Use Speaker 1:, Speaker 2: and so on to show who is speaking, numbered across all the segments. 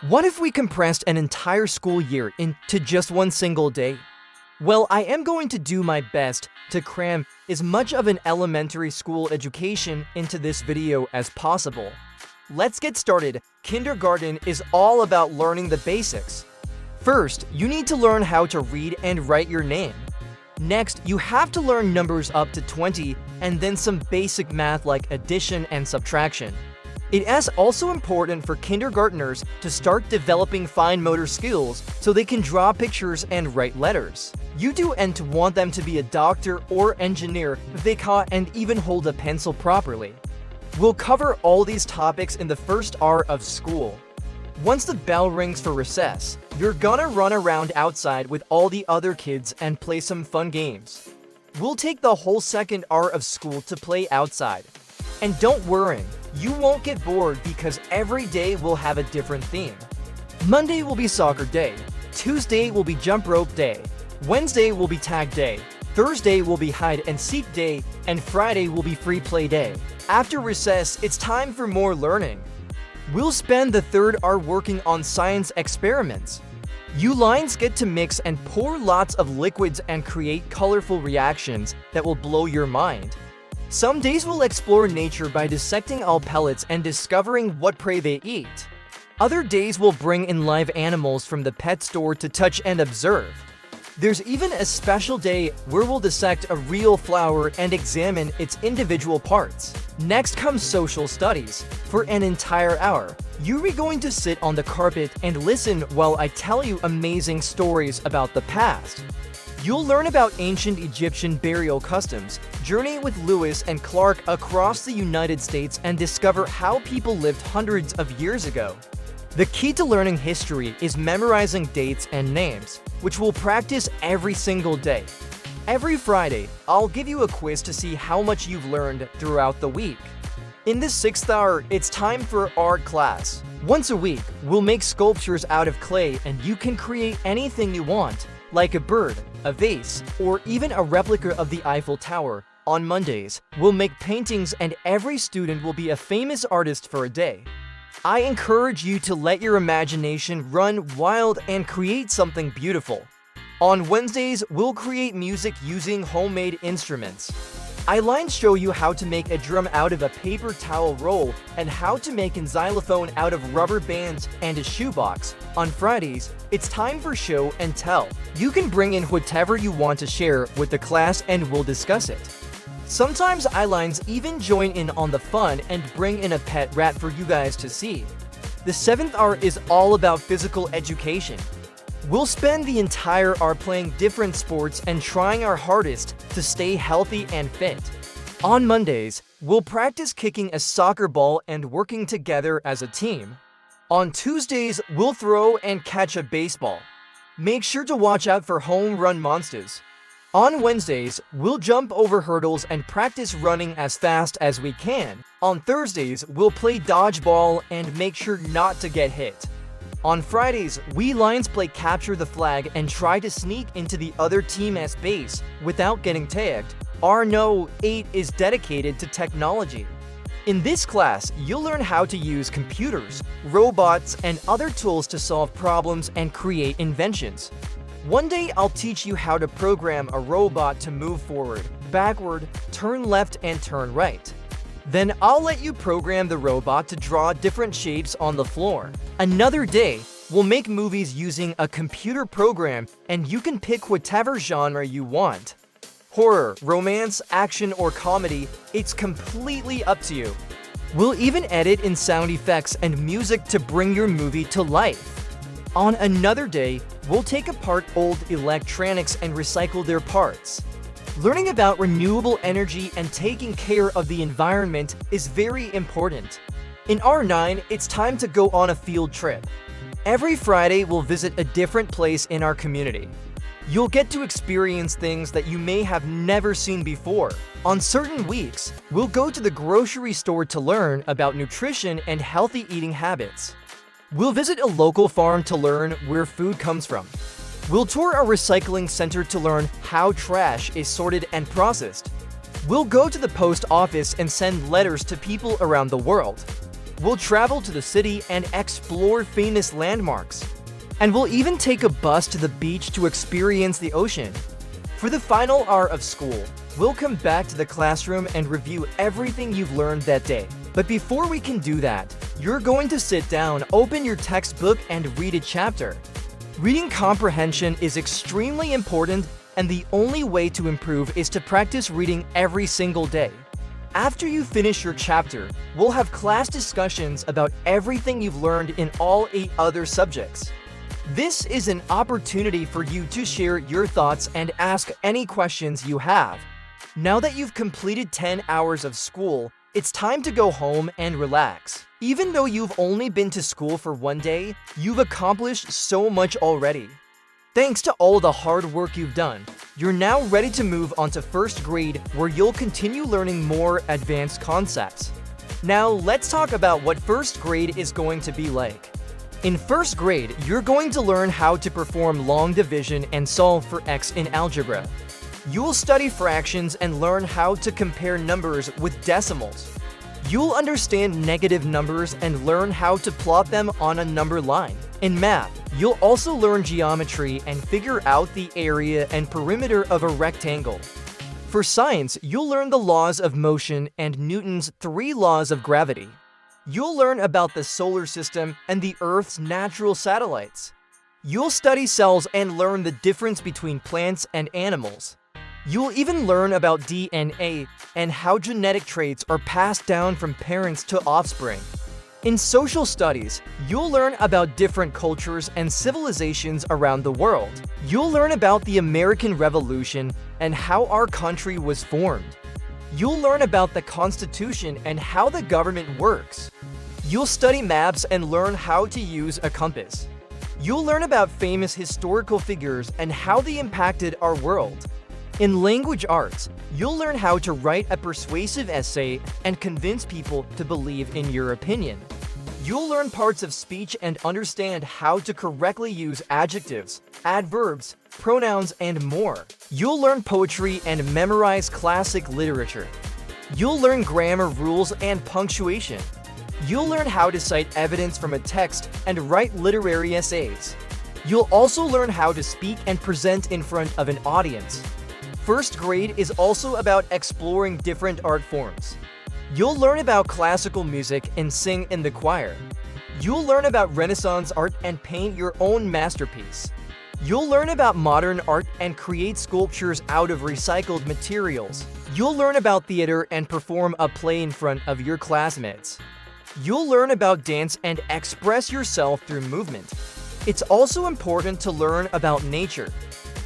Speaker 1: What if we compressed an entire school year into just one single day? Well, I am going to do my best to cram as much of an elementary school education into this video as possible. Let's get started. Kindergarten is all about learning the basics. First, you need to learn how to read and write your name. Next, you have to learn numbers up to 20 and then some basic math like addition and subtraction. It is also important for kindergartners to start developing fine motor skills so they can draw pictures and write letters. You do and want them to be a doctor or engineer if they can and even hold a pencil properly. We'll cover all these topics in the first hour of school. Once the bell rings for recess, you're gonna run around outside with all the other kids and play some fun games. We'll take the whole second hour of school to play outside. And don't worry, you won't get bored because every day will have a different theme. Monday will be soccer day, Tuesday will be jump rope day, Wednesday will be tag day, Thursday will be hide and seek day, and Friday will be free play day. After recess, it's time for more learning. We'll spend the third hour working on science experiments. You lines get to mix and pour lots of liquids and create colorful reactions that will blow your mind. Some days we'll explore nature by dissecting all pellets and discovering what prey they eat. Other days we'll bring in live animals from the pet store to touch and observe. There's even a special day where we'll dissect a real flower and examine its individual parts. Next comes social studies. For an entire hour, you're going to sit on the carpet and listen while I tell you amazing stories about the past. You'll learn about ancient Egyptian burial customs, journey with Lewis and Clark across the United States and discover how people lived hundreds of years ago. The key to learning history is memorizing dates and names, which we'll practice every single day. Every Friday, I'll give you a quiz to see how much you've learned throughout the week. In the sixth hour, it's time for art class. Once a week, we'll make sculptures out of clay and you can create anything you want, like a bird, a vase, or even a replica of the Eiffel Tower. On Mondays, we'll make paintings and every student will be a famous artist for a day. I encourage you to let your imagination run wild and create something beautiful. On Wednesdays, we'll create music using homemade instruments. I show you how to make a drum out of a paper towel roll and how to make a xylophone out of rubber bands and a shoebox. On Fridays, it's time for show and tell. You can bring in whatever you want to share with the class and we'll discuss it. Sometimes I even join in on the fun and bring in a pet rat for you guys to see. The seventh hour is all about physical education. We'll spend the entire hour playing different sports and trying our hardest to stay healthy and fit. On Mondays, we'll practice kicking a soccer ball and working together as a team. On Tuesdays, we'll throw and catch a baseball. Make sure to watch out for home run monsters. On Wednesdays, we'll jump over hurdles and practice running as fast as we can. On Thursdays, we'll play dodgeball and make sure not to get hit. On Fridays, we Lions play capture the flag and try to sneak into the other team's base without getting tagged. Our No. 8 is dedicated to technology. In this class, you'll learn how to use computers, robots, and other tools to solve problems and create inventions. One day, I'll teach you how to program a robot to move forward, backward, turn left, and turn right. Then I'll let you program the robot to draw different shapes on the floor. Another day, we'll make movies using a computer program and you can pick whatever genre you want. Horror, romance, action, or comedy, it's completely up to you. We'll even edit in sound effects and music to bring your movie to life. On another day, we'll take apart old electronics and recycle their parts. Learning about renewable energy and taking care of the environment is very important. In R9, it's time to go on a field trip. Every Friday, we'll visit a different place in our community. You'll get to experience things that you may have never seen before. On certain weeks, we'll go to the grocery store to learn about nutrition and healthy eating habits. We'll visit a local farm to learn where food comes from. We'll tour a recycling center to learn how trash is sorted and processed. We'll go to the post office and send letters to people around the world. We'll travel to the city and explore famous landmarks. And we'll even take a bus to the beach to experience the ocean. For the final hour of school, we'll come back to the classroom and review everything you've learned that day. But before we can do that, you're going to sit down, open your textbook, and read a chapter. Reading comprehension is extremely important, and the only way to improve is to practice reading every single day. After you finish your chapter, we'll have class discussions about everything you've learned in all 8 other subjects. This is an opportunity for you to share your thoughts and ask any questions you have. Now that you've completed 10 hours of school, it's time to go home and relax. Even though you've only been to school for 1 day, you've accomplished so much already. Thanks to all the hard work you've done, you're now ready to move on to first grade, where you'll continue learning more advanced concepts. Now let's talk about what first grade is going to be like. In first grade, you're going to learn how to perform long division and solve for x in algebra. You'll study fractions and learn how to compare numbers with decimals. You'll understand negative numbers and learn how to plot them on a number line. In math, you'll also learn geometry and figure out the area and perimeter of a rectangle. For science, you'll learn the laws of motion and Newton's 3 laws of gravity. You'll learn about the solar system and the Earth's natural satellites. You'll study cells and learn the difference between plants and animals. You'll even learn about DNA and how genetic traits are passed down from parents to offspring. In social studies, you'll learn about different cultures and civilizations around the world. You'll learn about the American Revolution and how our country was formed. You'll learn about the Constitution and how the government works. You'll study maps and learn how to use a compass. You'll learn about famous historical figures and how they impacted our world. In language arts, you'll learn how to write a persuasive essay and convince people to believe in your opinion. You'll learn parts of speech and understand how to correctly use adjectives, adverbs, pronouns, and more. You'll learn poetry and memorize classic literature. You'll learn grammar rules and punctuation. You'll learn how to cite evidence from a text and write literary essays. You'll also learn how to speak and present in front of an audience. First grade is also about exploring different art forms. You'll learn about classical music and sing in the choir. You'll learn about Renaissance art and paint your own masterpiece. You'll learn about modern art and create sculptures out of recycled materials. You'll learn about theater and perform a play in front of your classmates. You'll learn about dance and express yourself through movement. It's also important to learn about nature.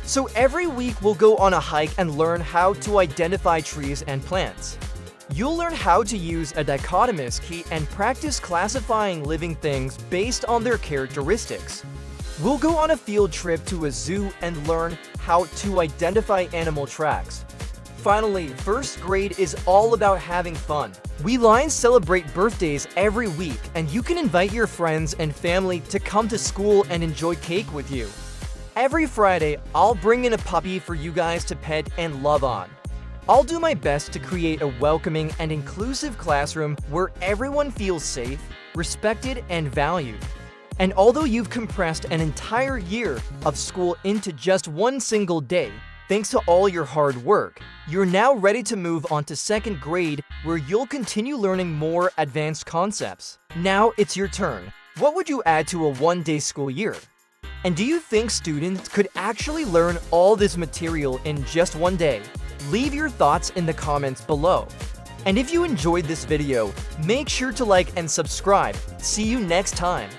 Speaker 1: So every week we'll go on a hike and learn how to identify trees and plants. You'll learn how to use a dichotomous key and practice classifying living things based on their characteristics. We'll go on a field trip to a zoo and learn how to identify animal tracks. Finally, first grade is all about having fun. We Lions celebrate birthdays every week, and you can invite your friends and family to come to school and enjoy cake with you. Every Friday, I'll bring in a puppy for you guys to pet and love on. I'll do my best to create a welcoming and inclusive classroom where everyone feels safe, respected, and valued. And although you've compressed an entire year of school into just one single day, thanks to all your hard work, you're now ready to move on to second grade, where you'll continue learning more advanced concepts. Now it's your turn. What would you add to a one-day school year? And do you think students could actually learn all this material in just one day? Leave your thoughts in the comments below. And if you enjoyed this video, make sure to like and subscribe. See you next time.